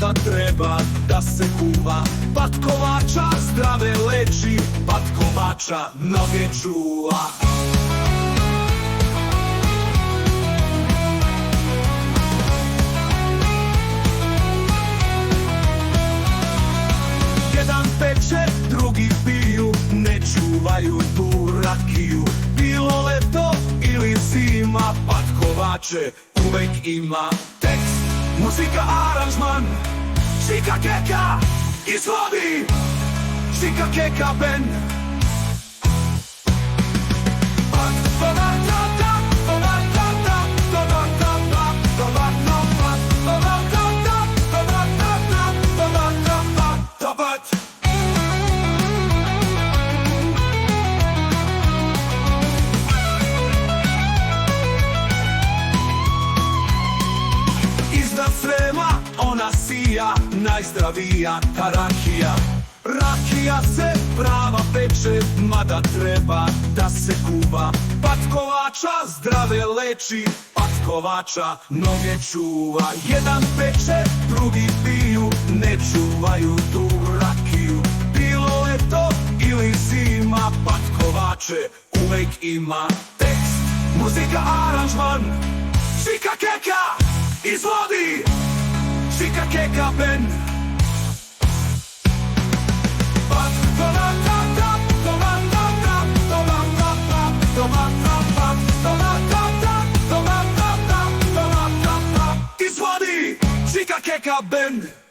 Mada treba da se kuva, patkovača zdrave leči, patkovača noge čuva. Jedan peče, drugi piju, ne čuvaju tu rakiju. Bilo leto ili zima, patkovače uvek ima tekst, muzika, aranžman. Šika Keka izvodi, Šika Keka band. Iznad Srema ona sija, najzdravija ta rakija. Rakija se prava peče, mada treba da se kuva. Patkovača zdrave leči, patkovača noge čuva. Jedan peče, drugi piju, ne čuvaju tu rakiju. Bilo leto ili zima, patkovače uvek ima tekst, muzika, aranžman. Šika Keka izvodi, Šika Keka band. Izvodi, Šika Keka band.